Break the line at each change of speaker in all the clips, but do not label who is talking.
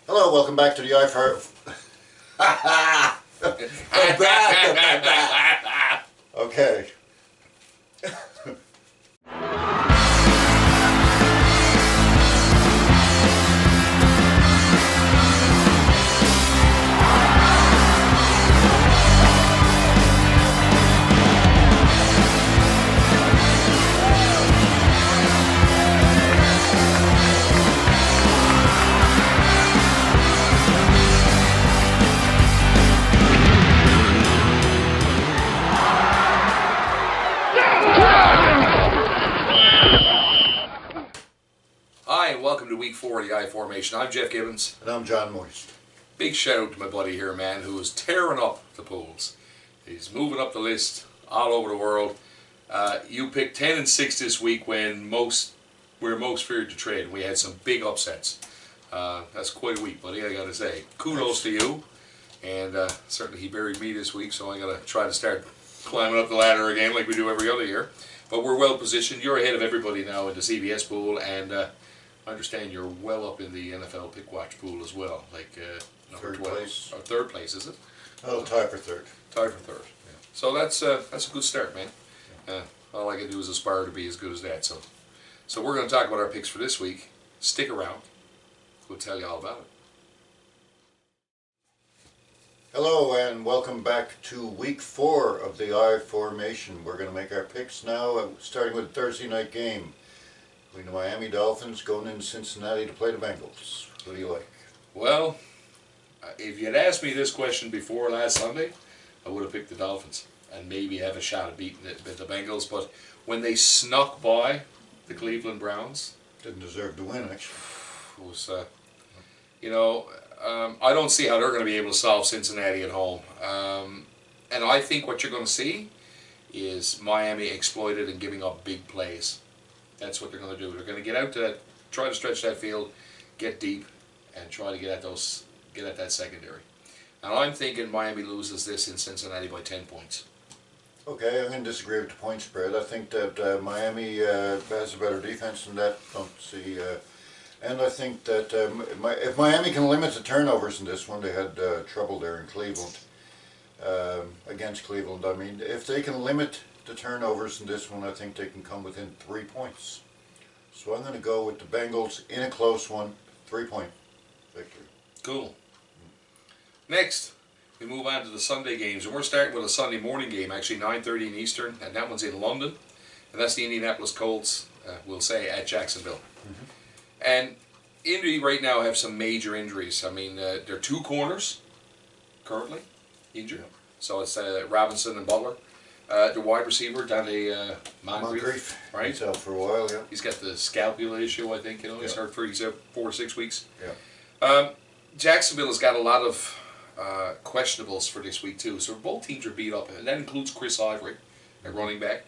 Hello, welcome back to the iFar. Okay.
Hi, and welcome to week 4 of the I Formation. I'm Jeff Gibbons.
And I'm John Moist.
Big shout out to my buddy here, man, who is tearing up the polls. He's moving up the list all over the world. You picked 10 and 6 this week when we're most feared to trade. We had some big upsets. That's quite a week, buddy, I gotta say. Kudos to you. And certainly he buried me this week, so I gotta try to start climbing up the ladder again like we do every other year. But we're well positioned. You're ahead of everybody now in the CBS pool, and I understand you're well up in the NFL Pick Watch pool as well, like number
Third
12.
place.
Or third place, is it?
Oh, tie for third.
Tied for third.
Yeah.
So that's a good start, man. All I can do is aspire to be as good as that. So we're going to talk about our picks for this week. Stick around. We'll tell you all about it.
Hello, and welcome back to week 4 of the I Formation. We're going to make our picks now, starting with the Thursday night game between the Miami Dolphins going into Cincinnati to play the Bengals. What do you like?
Well, if you had asked me this question before last Sunday, I would have picked the Dolphins and maybe have a shot at beating the Bengals. But when they snuck by the Cleveland Browns,
Didn't deserve to win, actually.
it was, I don't see how they're going to be able to solve Cincinnati at home. And I think what you're going to see is Miami exploited and giving up big plays. That's what they're going to do. They're going to get out to that, try to stretch that field, get deep, and try to get at that secondary. And I'm thinking Miami loses this in Cincinnati by 10 points.
Okay, I'm going to disagree with the point spread. I think that Miami has a better defense than that. And I think that if Miami can limit the turnovers in this one, they had trouble there in Cleveland, against Cleveland. I mean, if they can limit the turnovers in this one, I think they can come within 3 points. So I'm going to go with the Bengals in a close one, 3-point victory.
Cool. Next, we move on to the Sunday games, and we're starting with a Sunday morning game, actually 9:30 in Eastern, and that one's in London, and that's the Indianapolis Colts, we'll say, at Jacksonville. Mm-hmm. And Indy right now have some major injuries. I mean, there are 2 corners currently injured,
Yep.
So it's Robinson and Butler. The wide receiver, Dante Moncrief, right?
He's out for a while, yeah.
He's got the scapula issue, I think. He's hurt for 4 to 6 weeks.
Yeah.
Jacksonville has got a lot of questionables for this week too, so both teams are beat up, and that includes Chris Ivory at running back.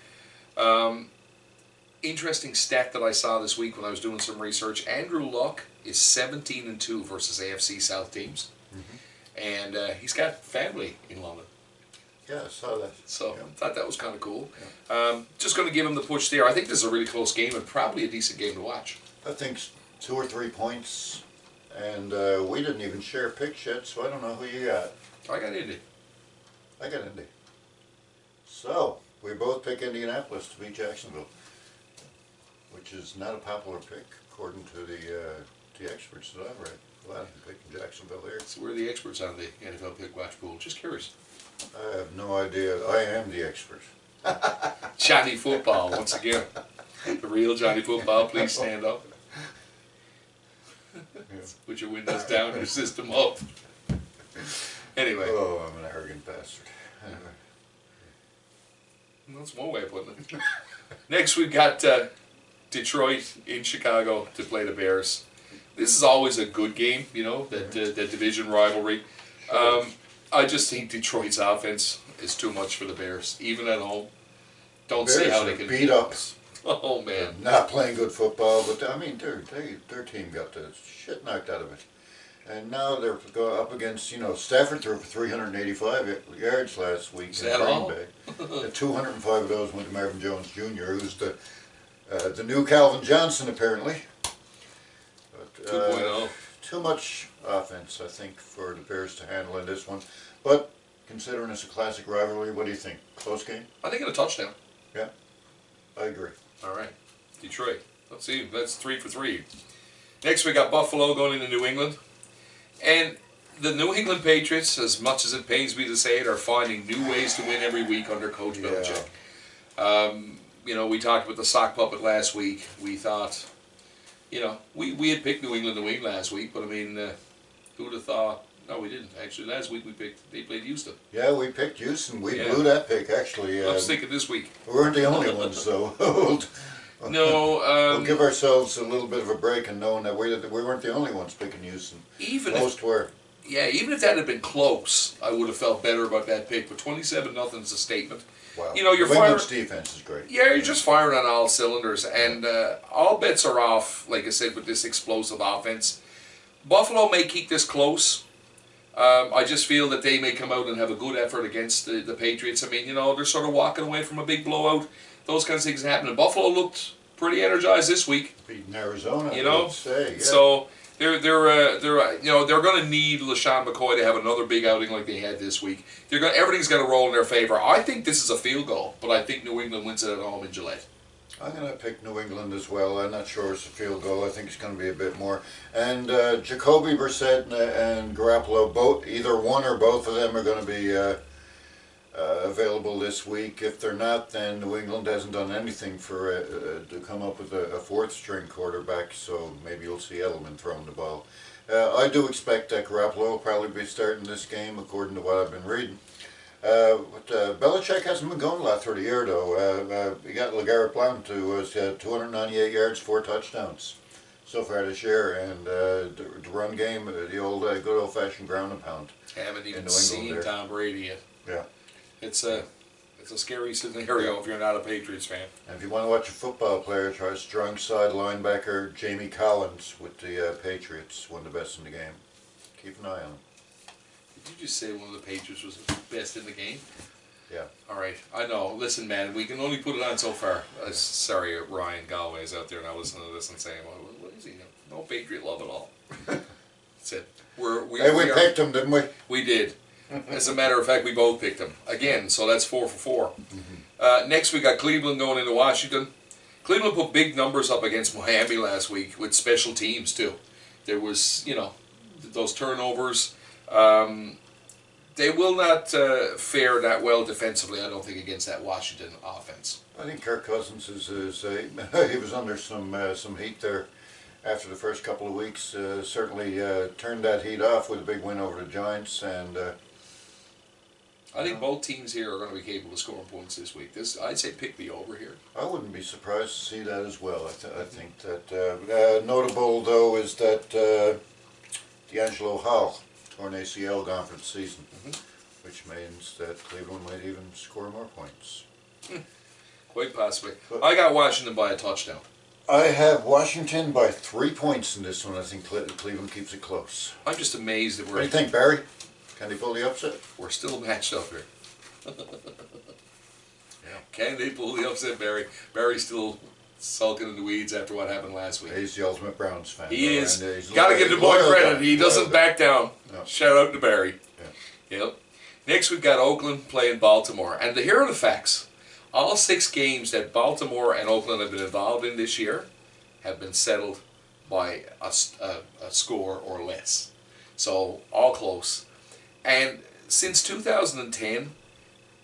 Interesting stat that I saw this week when I was doing some research: Andrew Luck is 17-2 versus AFC South teams, and he's got family in London.
Yeah, I saw that.
So
yeah.
I thought that was kind of cool.
Yeah.
Just going to give him the push there. I think this is a really close game and probably a decent game to watch.
I think 2 or 3 points, and we didn't even share picks yet, so I don't know who you got.
I got Indy.
I got Indy. So, we both pick Indianapolis to beat Jacksonville, which is not a popular pick, according to the experts that I've read. A lot of them picking Jacksonville here.
So we're the experts on the NFL Pick Watch pool. Just curious.
I have no idea. I am the expert.
Johnny Football, once again. The real Johnny Football, please stand up. Put your windows down, your system up. Anyway.
Oh, I'm an arrogant bastard. Anyway.
That's one way of putting it. Next we've got Detroit in Chicago to play the Bears. This is always a good game, that division rivalry. I just think Detroit's offense is too much for the Bears, even at home. Don't see how they can
beat up.
Oh man,
not playing good football, but I mean, their team got the shit knocked out of it, and now they're going up against Stafford threw for 385 yards last week
is
in
that
Green
all?
Bay. 205 of those went to Marvin Jones Jr., who's the new Calvin Johnson apparently. But,
2.0.
Too much offense, I think, for the Bears to handle in this one. But considering it's a classic rivalry, what do you think? Close game?
I think in a touchdown.
Yeah, I agree.
All right. Detroit. Let's see. That's 3 for 3. Next, we got Buffalo going into New England. And the New England Patriots, as much as it pains me to say it, are finding new ways to win every week under Coach Belichick. You know, we talked about the sock puppet last week. We thought, you know, we had picked New England to win last week, but I mean, who would have thought? No, we didn't. Actually, last week they played Houston.
Yeah, we picked Houston. We blew that pick, actually.
I was thinking this week.
We weren't the only ones, though.
No.
We'll give ourselves a little bit of a break in knowing that we weren't the only ones picking Houston. Most were.
Yeah, even if that had been close, I would have felt better about that pick. But 27-0 is a statement.
Wow.
You know, you're
New
firing.
England's defense is great.
Yeah, you're just firing on all cylinders, and all bets are off. Like I said, with this explosive offense, Buffalo may keep this close. I just feel that they may come out and have a good effort against the Patriots. I mean, you know, they're sort of walking away from a big blowout. Those kinds of things happen. And Buffalo looked pretty energized this week.
Beating Arizona,
you know,
I would say. Yeah.
So they're you know, they're going to need LaShawn McCoy to have another big outing like they had this week. Everything's going to roll in their favor. I think this is a field goal, but I think New England wins it at home in Gillette.
I'm going to pick New England as well. I'm not sure it's a field goal. I think it's going to be a bit more. And Jacoby Brissett and Garoppolo, either one or both of them are going to be available this week. If they're not, then New England hasn't done anything to come up with a fourth-string quarterback, so maybe you'll see Edelman throwing the ball. I do expect that Garoppolo will probably be starting this game, according to what I've been reading. But Belichick hasn't been going a lot through the year, though. He got LeGarrette Blount to 298 yards, 4 touchdowns so far this year, and the run game, the good old-fashioned ground and pound.
Haven't even seen Tom Brady yet.
Yeah.
It's a scary scenario if you're not a Patriots fan.
And if you want to watch a football player, try strong side linebacker Jamie Collins with the Patriots, one of the best in the game. Keep an eye on him.
Did you just say one of the Patriots was the best in the game?
Yeah.
All right. I know. Listen, man, we can only put it on so far. Sorry, Ryan Galway is out there now listening to this and saying, well, what is he? No Patriot love at all. That's it.
We picked him, didn't we?
We did. As a matter of fact, we both picked him. Again, so that's 4 for 4. Mm-hmm. Next, we got Cleveland going into Washington. Cleveland put big numbers up against Miami last week with special teams, too. There was, you know, those turnovers. They will not fare that well defensively, I don't think, against that Washington offense.
I think Kirk Cousins he was under some heat there after the first couple of weeks. Certainly turned that heat off with a big win over the Giants, and
I think both teams here are going to be capable of scoring points this week. I'd say pick the over here.
I wouldn't be surprised to see that as well. I think that notable though is that D'Angelo Hall torn ACL gone for the season, which means that Cleveland might even score more points.
Quite possibly. But I got Washington by a touchdown.
I have Washington by 3 points in this one. I think Cleveland keeps it close.
I'm just amazed that
What do you think, Barry? Can they pull the upset?
We're still matched up here.
Yeah.
Can they pull the upset, Barry? Barry's still sulking in the weeds after what happened last week.
He's the ultimate Browns fan.
He is. Got to give the boy credit. He doesn't back down.
No.
Shout out to Barry.
Yeah.
Yep. Next, we've got Oakland playing Baltimore. And here are the facts. All 6 games that Baltimore and Oakland have been involved in this year have been settled by a score or less. So, all close. And since 2010,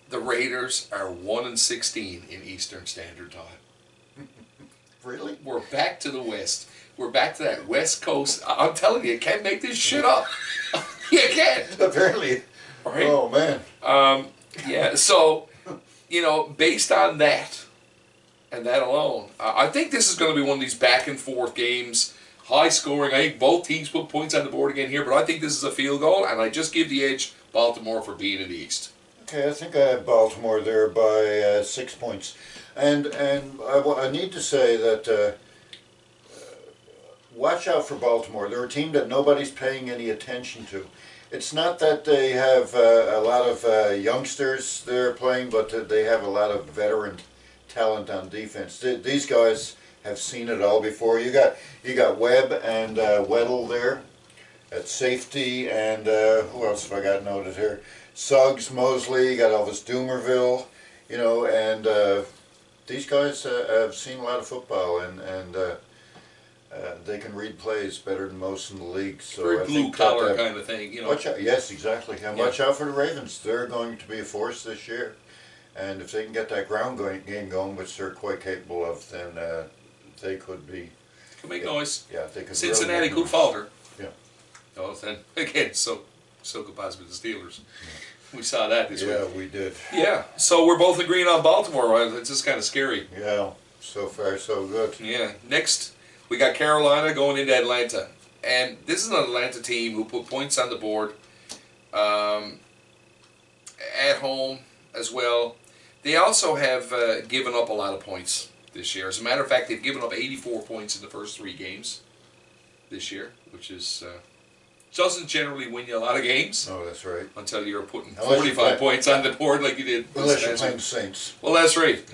the Raiders are 1-16 in Eastern Standard Time.
Really?
We're back to the West. We're back to that West Coast. I'm telling you, you can't make this shit up. You can't.
Apparently.
Right?
Oh, man.
Yeah, so, you know, based on that, and that alone, I think this is going to be one of these back and forth games, high scoring. I think both teams put points on the board again here, but I think this is a field goal, and I just give the edge Baltimore for being in the East.
Okay, I think I have Baltimore there by 6 points. And I need to say that watch out for Baltimore. They're a team that nobody's paying any attention to. It's not that they have a lot of youngsters they're playing, but they have a lot of veteran talent on defense. These guys have seen it all before. You got Webb and Weddle there. at safety, and who else have I got noted here? Suggs, Mosley, got Elvis Doomerville, you know, and these guys have seen a lot of football, and they can read plays better than most in the league. So
Very
I
blue
think
collar
that,
kind of thing, you know.
watch out, yes, exactly. And
Yeah.
watch out for the Ravens. They're going to be a force this year, and if they can get that game going, which they're quite capable of, then they could be.
Can make noise.
Yeah, they could.
Cincinnati
really
could
make noise.
falter.
Yeah.
Oh, then again, so could possibly the Steelers. We saw that this week.
Yeah, we did.
Yeah, so we're both agreeing on Baltimore. Right? It's just kind of scary.
Yeah, so far so good.
Yeah. Next, we got Carolina going into Atlanta, and this is an Atlanta team who put points on the board at home as well. They also have given up a lot of points this year. As a matter of fact, they've given up 84 points in the first 3 games this year, which is doesn't generally win you a lot of games.
Oh, that's right.
Until you're putting
Unless
45 points on the board like you did.
Unless you're
last
playing
week.
the Saints.
Well, that's right.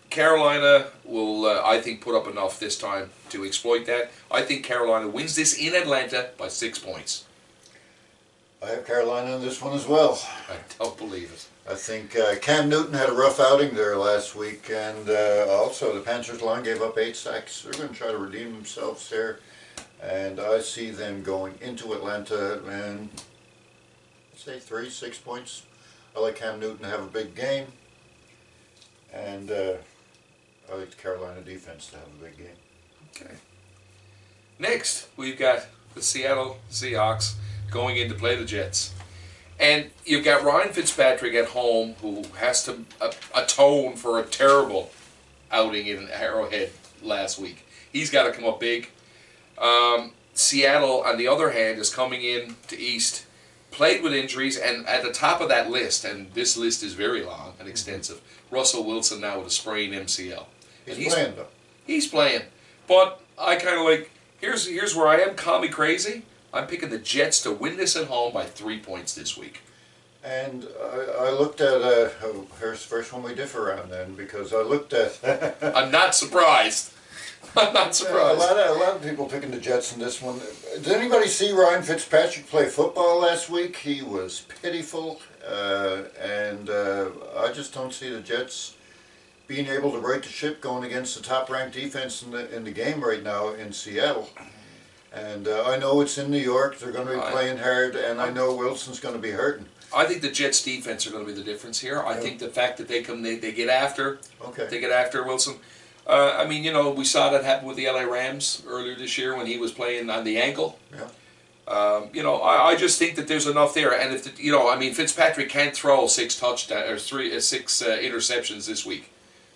Carolina will, I think, put up enough this time to exploit that. I think Carolina wins this in Atlanta by 6 points.
I have Carolina in this one as well.
I don't believe it.
I think Cam Newton had a rough outing there last week, and also the Panthers line gave up 8 sacks. They're going to try to redeem themselves there, and I see them going into Atlanta and say 3-6 points. I like Cam Newton to have a big game, and I like the Carolina defense to have a big game.
Okay. Next, we've got the Seattle Seahawks going in to play the Jets. And you've got Ryan Fitzpatrick at home, who has to atone for a terrible outing in Arrowhead last week. He's got to come up big. Seattle, on the other hand, is coming in to East, played with injuries, and at the top of that list, and this list is very long and extensive, Russell Wilson now with a sprained MCL.
He's playing, though.
He's playing. But I kind of like, here's where I am, call me crazy. I'm picking the Jets to win this at home by 3 points this week.
And I looked at, here's the first one we differ on then, because I looked at...
I'm not surprised. I'm not surprised.
A lot of people picking the Jets in this one. Did anybody see Ryan Fitzpatrick play football last week? He was pitiful, and I just don't see the Jets being able to right the ship going against the top-ranked defense in the game right now in Seattle. And I know it's in New York. They're going to be playing hard, and I know Wilson's going to be hurting.
I think the Jets' defense are going to be the difference here. I think the fact that they get after, they get after Wilson. I mean, you know, we saw that happen with the LA Rams earlier this year when he was playing on the ankle.
Yeah.
You know, I just think that there's enough there, and if you know, I mean, Fitzpatrick can't throw 6 touchdowns or 6 interceptions this week.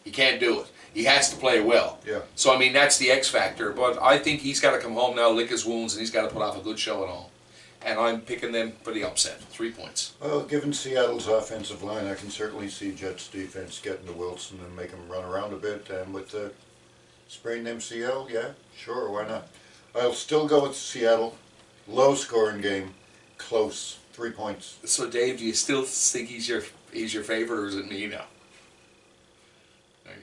He can't do it. He has to play well.
Yeah.
So I mean, that's the X factor. But I think he's got to come home now, lick his wounds, and he's got to put off a good show at home. And I'm picking them for the upset, 3 points.
Well, given Seattle's offensive line, I can certainly see Jets defense getting to Wilson and make him run around a bit. And with the sprained MCL, yeah, sure, why not? I'll still go with Seattle. Low scoring game, close, 3 points.
So Dave, do you still think he's your favorite, or is it me now? Right.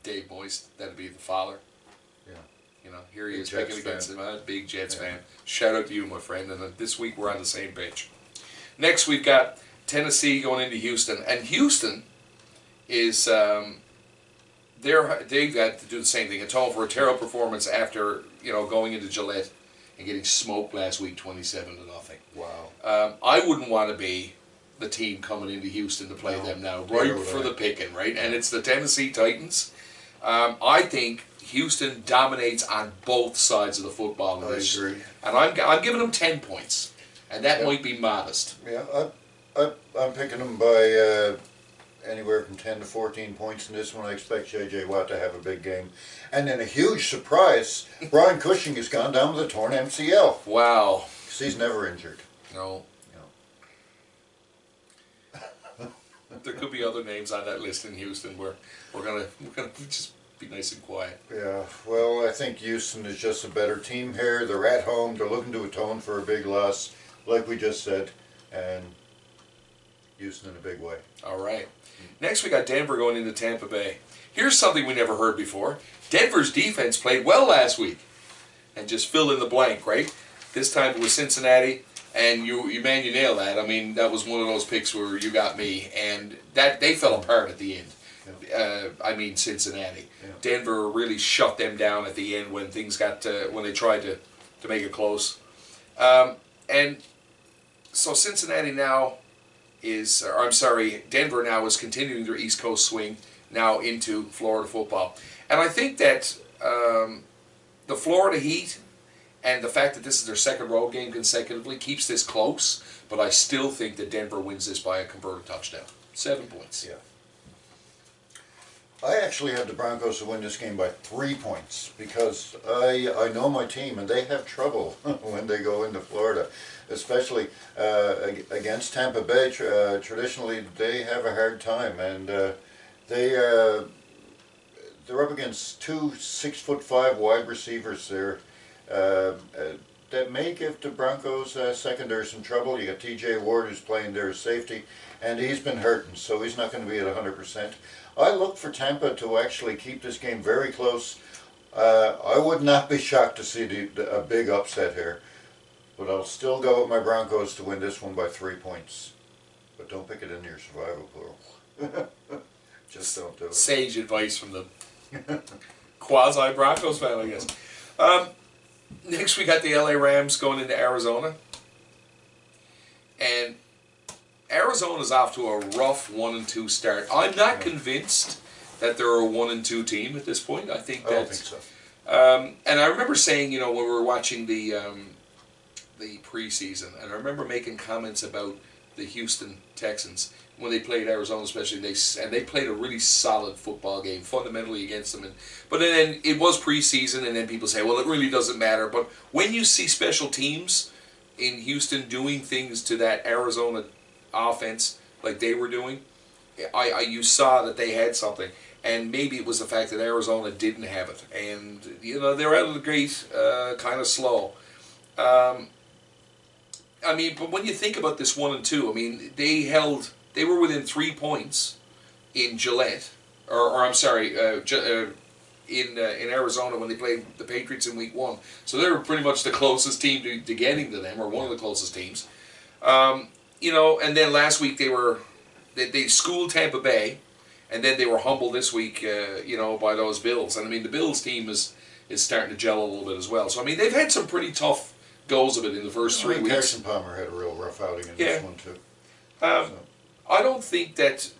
Dave Moist, that'd be the father.
Yeah.
You know, here he
Big
is
Jets
picking against him. I'm a big Jets
Yeah.
fan. Shout out to you, my friend. And this week we're on the same page. Next, we've got Tennessee going into Houston, and Houston is they've got to do the same thing. Atone for a terrible performance after going into Gillette and getting smoked last week, 27-0.
Wow.
I wouldn't want to be the team coming into Houston to play them now, right for the picking, right? And it's the Tennessee Titans. I think Houston dominates on both sides of the football in this.
I agree.
And I'm giving them 10 points. And that might be modest.
Yeah, I'm picking them by anywhere from 10 to 14 points in this one. I expect J.J. Watt to have a big game. And then a huge surprise, Brian Cushing has gone down with a torn MCL.
Wow.
Because he's never injured.
No. There could be other names on that list in Houston where we're gonna just be nice and quiet.
Yeah, well, I think Houston is just a better team here. They're at home. They're looking to atone for a big loss, like we just said, and Houston in a big way.
All right. Next, we got Denver going into Tampa Bay. Here's something we never heard before. Denver's defense played well last week. And just fill in the blank, right? This time it was Cincinnati, and you nailed that. I mean, that was one of those picks where you got me, and that they fell apart at the end. I mean, Cincinnati.
Yeah.
Denver really shut them down at the end when things got when they tried to make it close. And so Cincinnati now is, or I'm sorry, Denver now is continuing their East Coast swing now into Florida football. And I think that the Florida Heat and the fact that this is their second road game consecutively keeps this close, but I still think that Denver wins this by a converted touchdown. 7 points.
Yeah. I actually have the Broncos to win this game by 3 points because I know my team and they have trouble when they go into Florida, especially against Tampa Bay. Traditionally, they have a hard time, and they're up against 2 6'5" wide receivers there that may give the Broncos secondary some trouble. You got T.J. Ward who's playing their safety, and he's been hurting, so he's not going to be at 100%. I look for Tampa to actually keep this game very close. I would not be shocked to see a big upset here, but I'll still go with my Broncos to win this one by 3 points. But don't pick it into your survival pool. Just don't do it.
Sage advice from the quasi-Broncos fan, I guess. Next we got the LA Rams going into Arizona. And Arizona's off to a rough 1-2 start. I'm not convinced that they're a 1-2 team at this point. I think
I don't think so.
And I remember saying, you know, when we were watching the preseason, and I remember making comments about the Houston Texans when they played Arizona, especially. They played a really solid football game fundamentally against them. But then it was preseason, and then people say, well, it really doesn't matter. But when you see special teams in Houston doing things to that Arizona offense like they were doing, you saw that they had something, and maybe it was the fact that Arizona didn't have it, and you know they're out of the gate kind of slow. I mean, but when you think about this 1-2, I mean they were within 3 points in Gillette, or I'm sorry, in Arizona when they played the Patriots in Week 1. So they were pretty much the closest team to getting to them, or one of the closest teams. You know, and then last week they schooled Tampa Bay, and then they were humbled this week, you know, by those Bills. And I mean, the Bills team is starting to gel a little bit as well. So I mean, they've had some pretty tough goes of it in the first 3 weeks.
Carson Palmer had a real rough outing in this one too.
I don't think that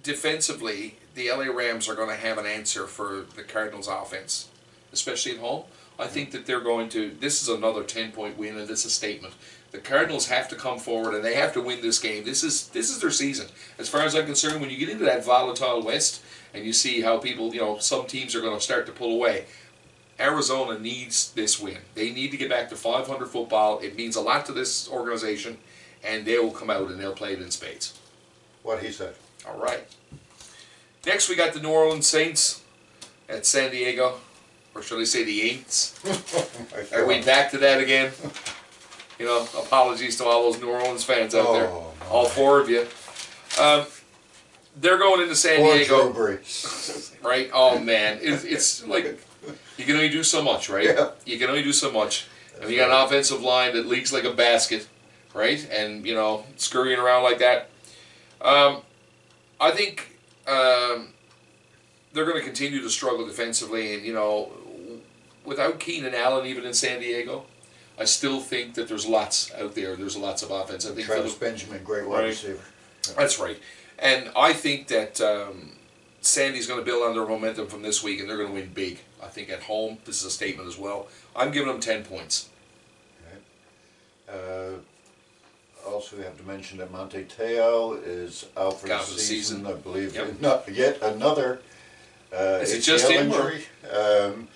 defensively the LA Rams are going to have an answer for the Cardinals' offense, especially at home. I think that they're going to. This is another 10-point win, and this is a statement. The Cardinals have to come forward, and they have to win this game. This is their season. As far as I'm concerned, when you get into that volatile West, and you see how people, you know, some teams are going to start to pull away, Arizona needs this win. They need to get back to 500 football. It means a lot to this organization, and they will come out and they'll play it in spades.
What he said.
All right. Next, we got the New Orleans Saints at San Diego. Or should I say the Aints? Are we back to that again? You know, apologies to all those New Orleans fans out there.
No.
All 4 of you. They're going into San Diego. Right? Oh, man. It's like, you can only do so much, right?
Yeah.
You can only do so much. And you got an offensive line that leaks like a basket, right? And, you know, scurrying around like that. I think they're going to continue to struggle defensively, and, you know, without Keenan Allen even in San Diego, I still think that there's lots out there. There's lots of offense. I think
Travis Benjamin, great wide receiver. Yeah.
That's right. And I think that Sandy's going to build on their momentum from this week, and they're going to win big. I think at home, this is a statement as well. I'm giving them 10 points.
Okay. Also, we have to mention that Monte Teo is out for the season. I believe.
Yep.
Not yet another
is it just him
injury. I'm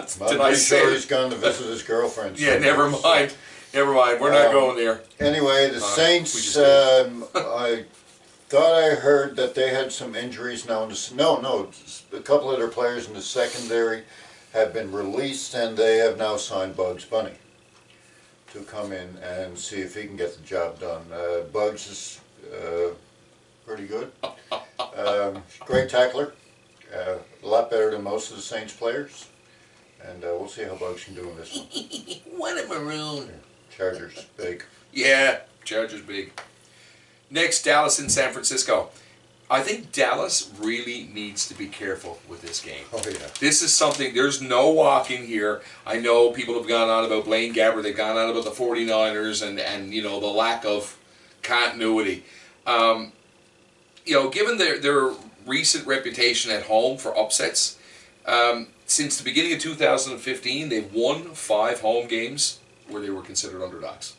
pretty sure he's gone to visit his girlfriend.
Yeah, never mind. Never mind. We're not going there.
Anyway, the Saints. I thought I heard that they had some injuries now. No. A couple of their players in the secondary have been released, and they have now signed Bugs Bunny to come in and see if he can get the job done. Bugs is pretty good. Great tackler. A lot better than most of the Saints players. and we'll see how Bugs can do in this one.
What a maroon.
Chargers, big.
Yeah, Chargers big. Next, Dallas and San Francisco. I think Dallas really needs to be careful with this game.
Oh, yeah.
This is something, there's no walking here. I know people have gone on about Blaine Gabbert, they've gone on about the 49ers and you know, the lack of continuity. You know, given their recent reputation at home for upsets, since the beginning of 2015, they've won 5 home games where they were considered underdogs.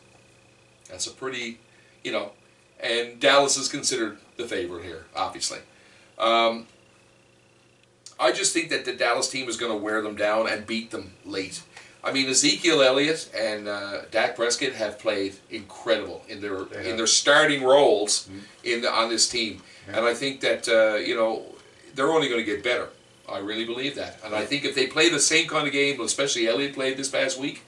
That's a pretty, you know, and Dallas is considered the favorite here, obviously. I just think that the Dallas team is going to wear them down and beat them late. I mean, Ezekiel Elliott and Dak Prescott have played incredible in their starting roles on this team, and I think that you know, they're only going to get better. I really believe that, and I think if they play the same kind of game, especially Elliott played this past week,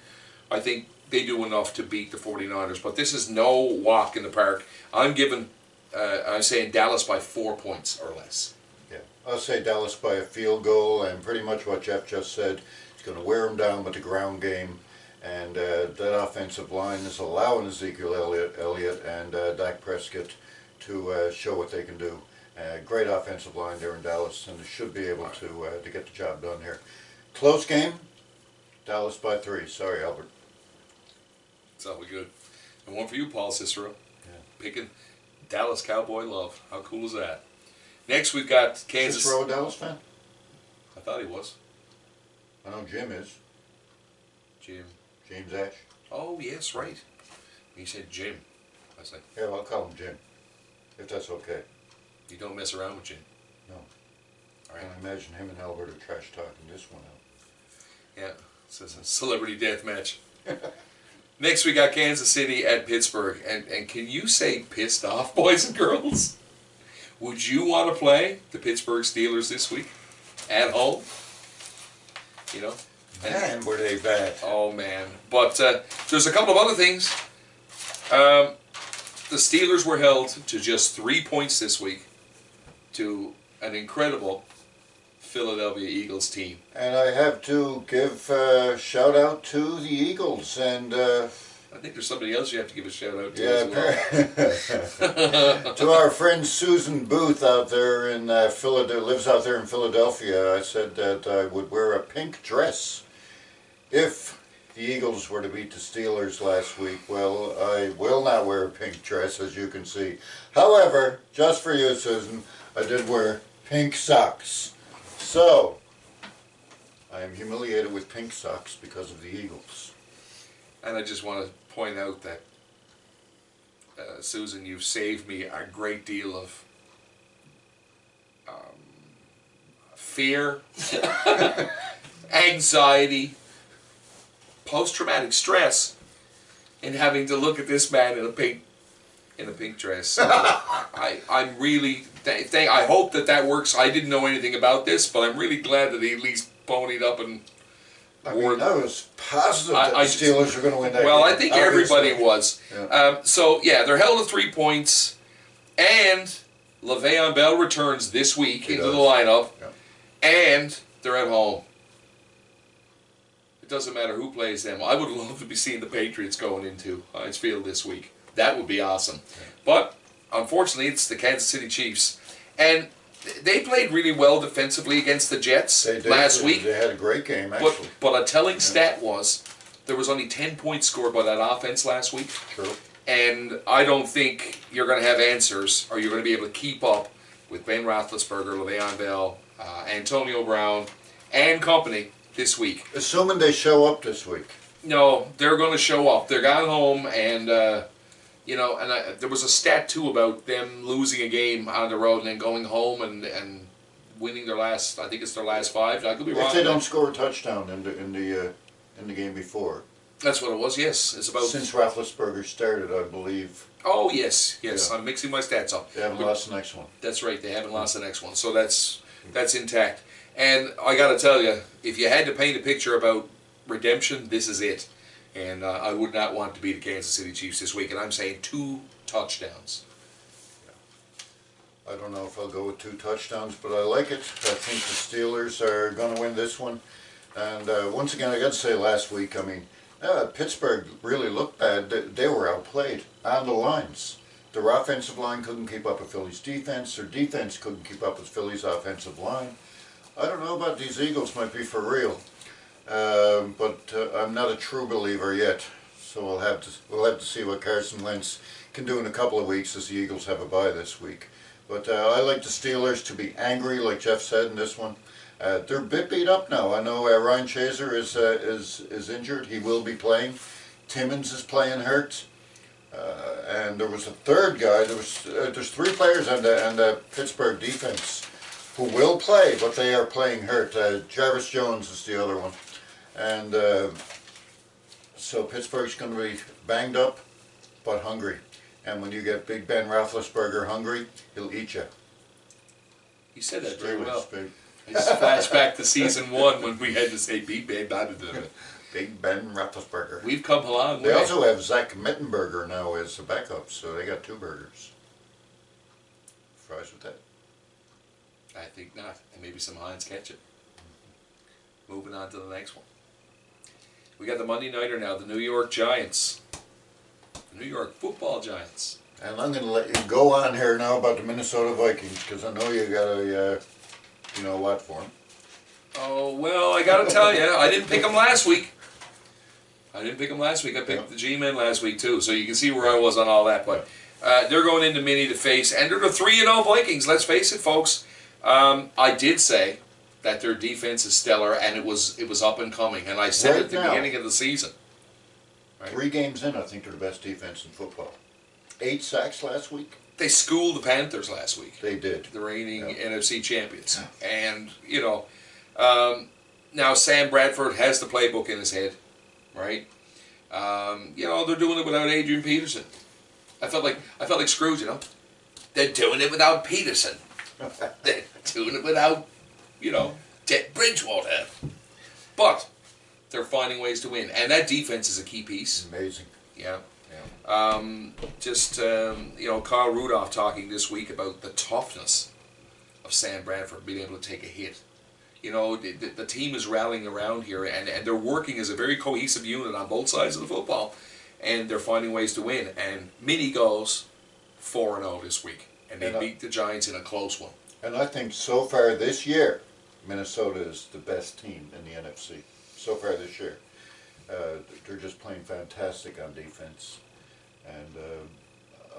I think they do enough to beat the 49ers. But this is no walk in the park. I'm saying Dallas by 4 points or less.
Yeah, I'll say Dallas by a field goal, and pretty much what Jeff just said. He's going to wear them down with the ground game, and that offensive line is allowing Ezekiel Elliott and Dak Prescott to show what they can do. Great offensive line there in Dallas, and they should be able to get the job done here. Close game, Dallas by 3. Sorry, Albert.
It's all good. And one for you, Paul Cicero.
Yeah.
Picking Dallas Cowboy love. How cool is that? Next, we've got Kansas.
Cicero a Dallas fan?
I thought he was.
I know Jim is.
Jim.
James Ash.
Oh, yes, right. He said Jim. I was like,
Yeah, well, I'll call him Jim, if that's okay.
you don't mess around with Jim.
No.
All right.
I imagine him and Albert are trash talking this one out.
Yeah, it's a celebrity death match. Next, we got Kansas City at Pittsburgh. And can you say pissed off, boys and girls? Would you want to play the Pittsburgh Steelers this week at home? You know?
Man, were they bad.
Oh, man. But there's a couple of other things. The Steelers were held to just 3 points this week to an incredible Philadelphia Eagles team.
And I have to give a shout out to the Eagles, and
I think there's somebody else you have to give a shout out to as well.
to our friend Susan Booth out there in Philadelphia, lives out there in Philadelphia. I said that I would wear a pink dress if the Eagles were to beat the Steelers last week. Well, I will not wear a pink dress, as you can see. However, just for you, Susan, I did wear pink socks. So, I am humiliated with pink socks because of the Eagles.
And I just want to point out that, Susan, you've saved me a great deal of fear, anxiety, post-traumatic stress in having to look at this man in a pink dress. I'm really I hope that works. I didn't know anything about this, but I'm really glad that he at least ponied up and wore it.
I was positive that the Steelers were going to win that
Well,
game.
I think everybody was.
Yeah.
So, yeah, they're held to 3 points, and Le'Veon Bell returns this week into the lineup, and they're at home. It doesn't matter who plays them. I would love to be seeing the Patriots going into Heinz Field this week. That would be awesome. But, unfortunately, it's the Kansas City Chiefs. And they played really well defensively against the Jets last week.
They had a great game, actually.
But a telling stat was there was only 10 points scored by that offense last week.
True.
And I don't think you're going to have answers, or you're going to be able to keep up with Ben Roethlisberger, Le'Veon Bell, Antonio Brown, and company this week.
Assuming they show up this week.
No, they're going to show up. They're gone home, and you know, and there was a stat too about them losing a game on the road and then going home and winning their last. I think it's their last 5. I could be wrong.
If they don't score a touchdown in the game before.
That's what it was. Yes, it's about
Since Roethlisberger started, I believe.
Oh yes.
Yeah.
I'm mixing my stats up.
They haven't lost the next one.
That's right. They haven't lost the next one, so that's intact. And I got to tell you, if you had to paint a picture about redemption, this is it. And I would not want to be the Kansas City Chiefs this week, and I'm saying 2 touchdowns.
I don't know if I'll go with 2 touchdowns, but I like it. I think the Steelers are going to win this one. And once again, I got to say, last week, I mean, Pittsburgh really looked bad. They were outplayed on the lines. Their offensive line couldn't keep up with Philly's defense. Their defense couldn't keep up with Philly's offensive line. I don't know about these Eagles, might be for real, but I'm not a true believer yet. So we'll have to see what Carson Wentz can do in a couple of weeks, as the Eagles have a bye this week. But I like the Steelers to be angry, like Jeff said in this one. They're a bit beat up now. I know Ryan Chaser is injured. He will be playing. Timmons is playing hurt. And there was a third guy. There's three players on the Pittsburgh defense who will play, but they are playing hurt. Jarvis Jones is the other one. And so Pittsburgh's going to be banged up, but hungry. And when you get Big Ben Roethlisberger hungry, he'll eat you.
You said that very well. I just flash back to season 1 when we had to say Big Ben.
Big Ben Roethlisberger.
We've come a long way.
They also have Zach Mittenberger now as a backup, so they got 2 burgers. Fries with that?
I think not. And maybe some Heinz ketchup. Moving on to the next one. We got the Monday Nighter now, the New York Giants. The New York Football Giants.
And I'm going to let you go on here now about the Minnesota Vikings, because I know you got a, you know what for them.
Oh, well, I got to tell you, I didn't pick them last week. I picked the G-Men last week, too, so you can see where I was on all that. But they're going into Mini to face, and they're the 3-0 Vikings, let's face it, folks. I did say that their defense is stellar, and it was up and coming, and I said
Right
at the
now,
beginning of the season. Right?
3 games in, I think they're the best defense in football. 8 sacks last week.
They schooled the Panthers last week.
They did.
The reigning NFC champions. And, you know, now Sam Bradford has the playbook in his head, right? You know, they're doing it without Adrian Peterson. I felt like Scrooge, you know. They're doing it without Peterson. They're doing it without, you know, Bridgewater. But they're finding ways to win. And that defense is a key piece.
Amazing.
Yeah. You know, Kyle Rudolph talking this week about the toughness of Sam Bradford being able to take a hit. You know, the team is rallying around here, and they're working as a very cohesive unit on both sides of the football, and they're finding ways to win. And Mini goes 4-0 this week, and they beat the Giants in a close one.
And I think so far this year, Minnesota is the best team in the NFC. So far this year. They're just playing fantastic on defense. And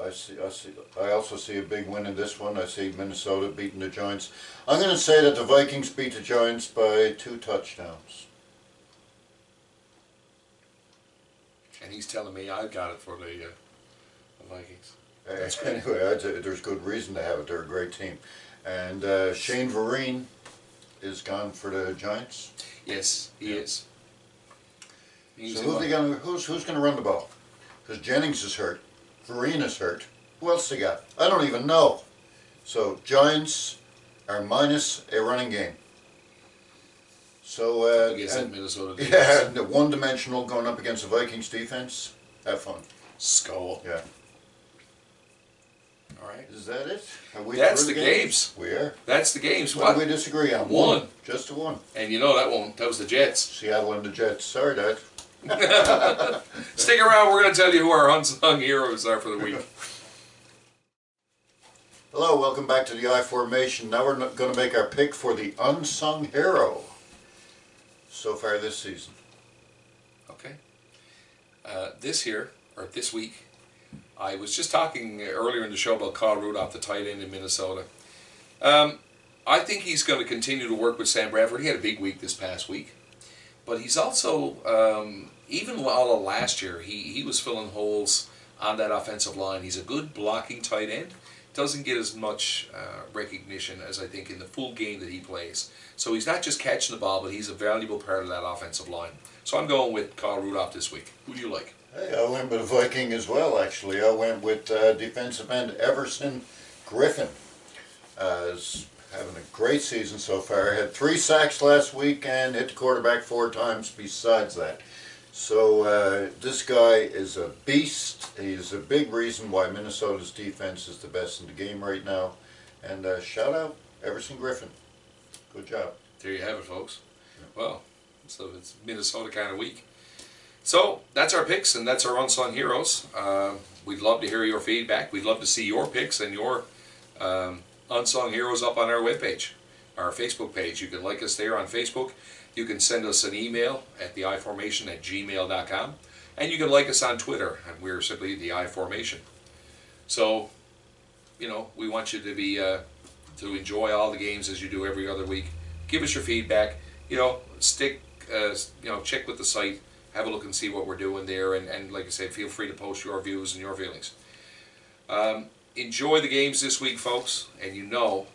I also see a big win in this one. I see Minnesota beating the Giants. I'm going to say that the Vikings beat the Giants by 2 touchdowns.
And he's telling me I got it for the Vikings.
Anyway, there's good reason to have it. They're a great team. And Shane Vereen is gone for the Giants.
Yes, he is.
So who's going to run the ball? Because Jennings is hurt. Vereen is hurt. Who else they got? I don't even know. So Giants are minus a running game. So
Minnesota
yeah, one-dimensional going up against the Vikings defense. Have fun.
Skull.
Yeah.
All right.
Is that it?
That's the games.
We are.
That's the games.
What do we disagree on?
One.
Just a one.
And you know that was the Jets.
Seattle and the Jets. Sorry, Dad.
Stick around, we're going to tell you who our unsung heroes are for the week.
Hello, welcome back to the I Formation. Now we're going to make our pick for the unsung hero so far this season.
Okay. This week, I was just talking earlier in the show about Kyle Rudolph, the tight end in Minnesota. I think he's going to continue to work with Sam Bradford. He had a big week this past week. But he's also, even all of last year, he was filling holes on that offensive line. He's a good blocking tight end. Doesn't get as much recognition as I think in the full game that he plays. So he's not just catching the ball, but he's a valuable part of that offensive line. So I'm going with Kyle Rudolph this week. Who do you like?
Hey, I went with a Viking as well, actually. I went with defensive end Everson Griffin. Is having a great season so far. Had 3 sacks last week and hit the quarterback 4 times besides that. So this guy is a beast. He's a big reason why Minnesota's defense is the best in the game right now. And shout out Everson Griffin. Good job.
There you have it, folks. Well, So it's Minnesota kind of week. So that's our picks and that's our unsung heroes. We'd love to hear your feedback. We'd love to see your picks and your unsung heroes up on our webpage, our Facebook page. You can like us there on Facebook. You can send us an email at theiformation@gmail.com. And you can like us on Twitter, and we're simply the iFormation. So, you know, we want you to be to enjoy all the games as you do every other week. Give us your feedback. You know, check with the site, have a look and see what we're doing there, and like I said, feel free to post your views and your feelings. Enjoy the games this week, folks, and you know,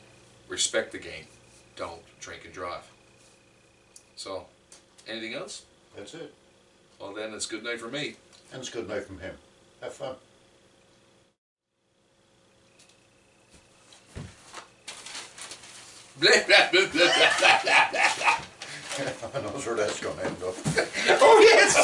respect the game. Don't drink and drive. So, anything else?
That's it.
Well then, it's good night from me.
And it's good night from him. Have fun.
I
I know where that's going to end up.
Oh yes!